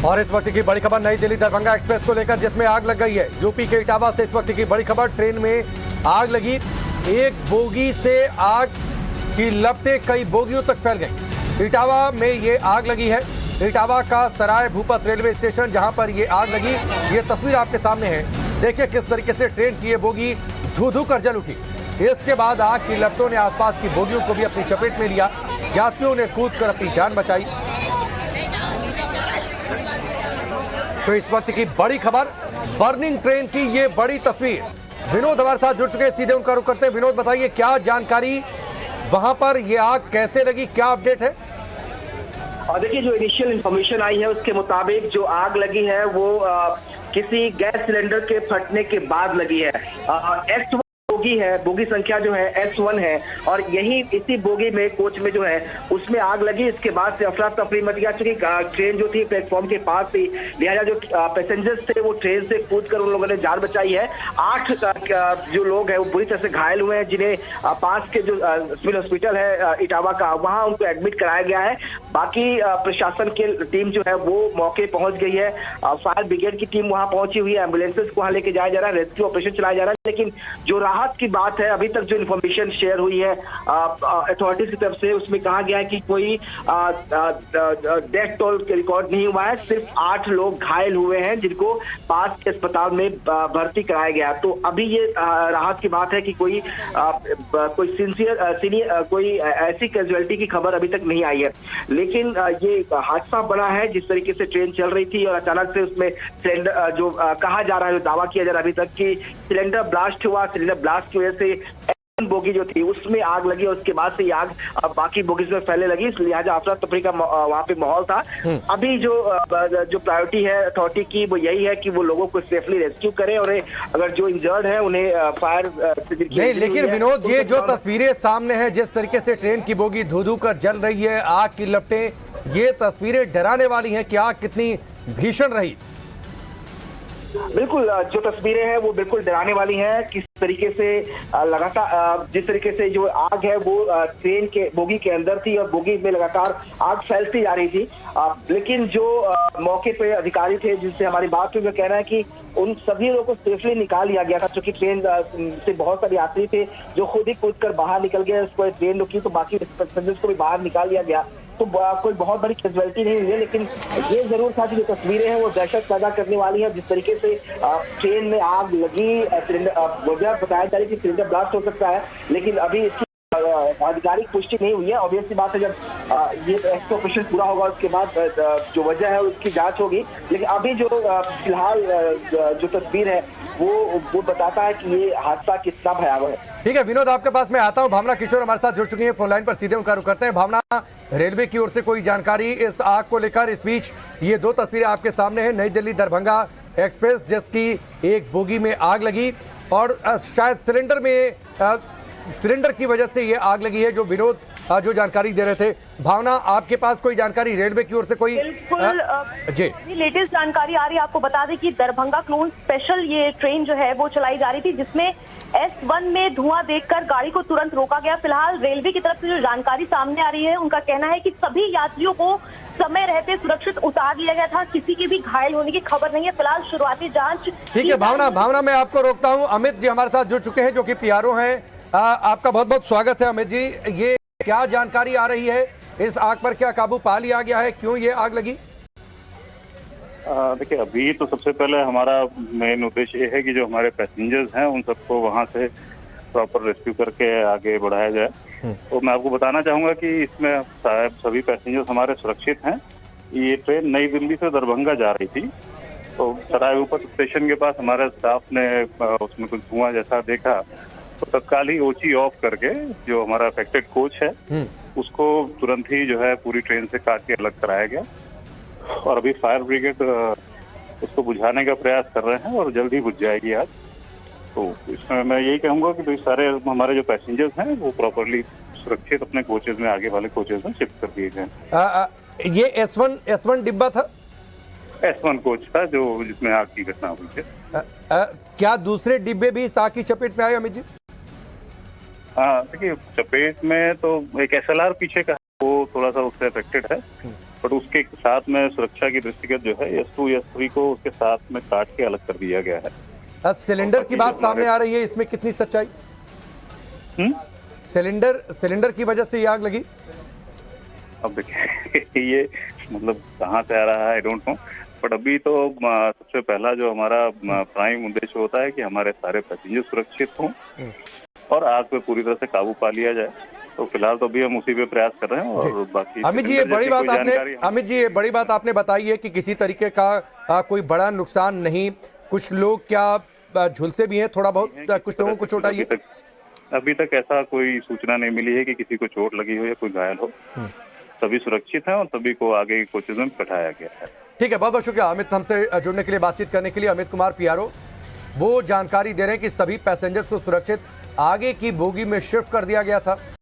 और इस वक्त की बड़ी खबर नई दिल्ली दरभंगा एक्सप्रेस को लेकर, जिसमें आग लग गई है। यूपी के इटावा से इस वक्त की बड़ी खबर, ट्रेन में आग लगी। एक बोगी से आग की लपटें कई बोगियों तक फैल गई। इटावा में ये आग लगी है। इटावा का सराय भूपत रेलवे स्टेशन, जहां पर ये आग लगी, ये तस्वीर आपके सामने है। देखिए किस तरीके से ट्रेन की ये बोगी धू धू कर जल उठी। इसके बाद आग की लपटों ने आसपास की बोगियों को भी अपनी चपेट में लिया। यात्रियों ने कूद कर अपनी जान बचाई। तो इस वक्त की बड़ी खबर, बर्निंग ट्रेन की ये बड़ी तस्वीर। विनोद हमारे साथ जुड़ चुके हैं, सीधे उनका रुख करते हैं। विनोद, बताइए क्या जानकारी, वहां पर ये आग कैसे लगी, क्या अपडेट है? देखिए, जो इनिशियल इंफॉर्मेशन आई है उसके मुताबिक जो आग लगी है वो किसी गैस सिलेंडर के फटने के बाद लगी है। S1 बोगी है, बोगी संख्या जो है S1 है, और यही इसी बोगी में कोच में जो है उसमें आग लगी। इसके बाद से अफरा तफरी मच गया, चूंकि ट्रेन जो थी प्लेटफॉर्म के पास थी, लिहाजा जो पैसेंजर्स थे वो ट्रेन से कूदकर उन लोगों ने जान बचाई है। 8 जो लोग हैं वो बुरी तरह से घायल हुए हैं, जिन्हें पास के जो सिविल हॉस्पिटल है इटावा का, वहां उनको एडमिट कराया गया है। बाकी प्रशासन की टीम जो है वो मौके पहुंच गई है। फायर ब्रिगेड की टीम वहां पहुंची हुई है, एम्बुलेंसेज को वहां लेके जाया जा रहा है, रेस्क्यू ऑपरेशन चलाया जा रहा है। लेकिन जो राहत की बात है, अभी तक जो इन्फॉर्मेशन शेयर हुई है अथॉरिटीज की तरफ से, उसमें कहा गया है कि कोई डेथ टोल रिकॉर्ड नहीं हुआ है। सिर्फ 8 लोग घायल हुए हैं, जिनको पास के अस्पताल में भर्ती कराया गया। तो अभी ये राहत की बात है कि कोई सीनियर कोई ऐसी कैजुअलिटी की खबर अभी तक नहीं आई है। लेकिन ये हादसा बड़ा है, जिस तरीके से ट्रेन चल रही थी और अचानक से उसमें सिलेंडर जो कहा जा रहा है, जो दावा किया जा रहा है अभी तक कि सिलेंडर ब्लास्ट हुआ, सिलेंडर ब्लास्ट की वजह से बोगी जो थी उसमें आग लगी, और उसके बाद से ये आग बाकी बोगीज में फैलने लगी। लिहाजा अफरा तफरी का वहां पे माहौल था। अभी जो प्रायोरिटी है अथॉरिटी की वो यही है कि वो लोगों को सेफली रेस्क्यू करें, और अगर जो इंजर्ड है उन्हें फायर नहीं। लेकिन विनोद, ये जो तस्वीरें सामने हैं, जिस तरीके से ट्रेन की बोगी धू धू कर जल रही है, आग की लपटें, ये तस्वीरें डराने वाली हैं कि आग कितनी भीषण रही। बिल्कुल, जो तस्वीरें हैं वो बिल्कुल डराने वाली हैं। किस तरीके से लगातार जिस तरीके से जो आग है वो ट्रेन के बोगी के अंदर थी, और बोगी में लगातार आग फैलती जा रही थी। लेकिन जो मौके पे अधिकारी थे जिनसे हमारी बात हुई, वो कहना है कि उन सभी लोगों को सेफली निकाल लिया गया था, क्योंकि ट्रेन से बहुत सारे यात्री थे जो खुद ही कूदकर बाहर निकल गए। उसको ट्रेन रुकी तो बाकी पैसेंजर्स को भी बाहर निकाल लिया गया। तो कोई बहुत बड़ी कैजुअलिटी नहीं हुई है, लेकिन ये जरूर था कि जो तस्वीरें हैं वो दहशत पैदा करने वाली है। जिस तरीके से ट्रेन में आग लगी, सिलेंडर वजह बताया जा रही है कि सिलेंडर ब्लास्ट हो सकता है, लेकिन अभी इसकी आधिकारिक पुष्टि नहीं हुई है। ऑब्वियस सी बात है, जब ये रेस्क्यू ऑपरेशन पूरा होगा उसके बाद जो वजह है उसकी जांच होगी। लेकिन अभी जो फिलहाल जो तस्वीर है वो बताता है कि ये हादसा कितना भयावह है। ठीक है विनोद, आपके पास मैं आता हूं। भावना किशोर हमारे साथ जुड़ चुकी हैं फोन लाइन पर, सीधे उनका रुख करते हैं। भावना, रेलवे की ओर से कोई जानकारी इस आग को लेकर? इस बीच ये 2 तस्वीरें आपके सामने हैं, नई दिल्ली दरभंगा एक्सप्रेस, जिसकी एक बोगी में आग लगी और शायद सिलेंडर की वजह से ये आग लगी है, जो विनोद जो जानकारी दे रहे थे। भावना, आपके पास कोई जानकारी रेलवे की ओर से कोई? बिल्कुल जी, लेटेस्ट जानकारी आ रही है। आपको बता दें कि दरभंगा क्लोन स्पेशल ये ट्रेन जो है वो चलाई जा रही थी, जिसमें S1 में धुआं देखकर गाड़ी को तुरंत रोका गया। फिलहाल रेलवे की तरफ से जो जानकारी सामने आ रही है, उनका कहना है कि सभी यात्रियों को समय रहते सुरक्षित उतार लिया गया था, किसी के भी घायल होने की खबर नहीं है। फिलहाल शुरुआती जांच। ठीक है भावना, मैं आपको रोकता हूँ। अमित जी हमारे साथ जुड़ चुके हैं, जो कि PRO हैं। आपका बहुत बहुत स्वागत है अमित जी। ये क्या जानकारी आ रही है, इस आग पर क्या काबू पा लिया गया है, क्यों ये आग लगी? देखिए, अभी तो सबसे पहले हमारा मेन उद्देश्य ये है कि जो हमारे पैसेंजर्स हैं उन सबको वहां से प्रॉपर रेस्क्यू करके आगे बढ़ाया जाए। तो मैं आपको बताना चाहूंगा कि इसमें सभी पैसेंजर्स हमारे सुरक्षित हैं। ये ट्रेन नई दिल्ली से दरभंगा जा रही थी, तो सराय भूपत स्टेशन के पास हमारे स्टाफ ने उसमें कुछ धुआं जैसा देखा, तो तत्काल ही ओची ऑफ करके जो हमारा अफेक्टेड कोच है उसको तुरंत ही जो है पूरी ट्रेन से काट के अलग कराया गया, और अभी फायर ब्रिगेड उसको बुझाने का प्रयास कर रहे हैं और जल्द ही बुझ जाएगी आज। तो इसमें मैं यही कहूंगा कि भाई सारे हमारे जो पैसेंजर्स हैं वो प्रॉपरली सुरक्षित अपने कोचेज में, आगे वाले कोचेज में शिफ्ट कर दिए गए। ये S1 डिब्बा था, S1 कोच था जो जिसमें आग की घटना हुई थी। क्या दूसरे डिब्बे भी इस आग की चपेट में आए अमित जी? हाँ, देखिए चपेट में तो एक SLR पीछे का वो थोड़ा सा उससे अफेक्टेड है, बट उसके उसके साथ में सुरक्षा की दृष्टिगत जो है S2 S3 को उसके साथ में काट के अलग कर दिया गया है। सिलेंडर की बात सामने आ रही है, इसमें कितनी सच्चाई? सिलेंडर की वजह से ये आग लगी? अब देखिए ये मतलब कहाँ से आ रहा है आई डोंट नो, बट अभी तो सबसे पहला जो हमारा प्राइम उद्देश्य होता है कि हमारे सारे पैसेंजर सुरक्षित हों और आग पे पूरी तरह से काबू पा लिया जाए। तो फिलहाल तो अभी हम उसी पे प्रयास कर रहे हैं और बाकी अमित जी ये बड़ी बात आपने बताई है कि किसी तरीके का कोई बड़ा नुकसान नहीं, कुछ लोग क्या झुलसे भी हैं थोड़ा बहुत, कुछ लोगों को चोट आई है? अभी तक ऐसा कोई सूचना नहीं मिली है कि किसी को चोट लगी हो या कोई घायल हो। सभी सुरक्षित हैं और सभी को आगे की कोचेज में बैठाया गया है। ठीक है, बहुत बहुत शुक्रिया अमित, हमसे जुड़ने के लिए, बातचीत करने के लिए। अमित कुमार PRO वो जानकारी दे रहे हैं कि सभी पैसेंजर्स को सुरक्षित आगे की बोगी में शिफ्ट कर दिया गया था।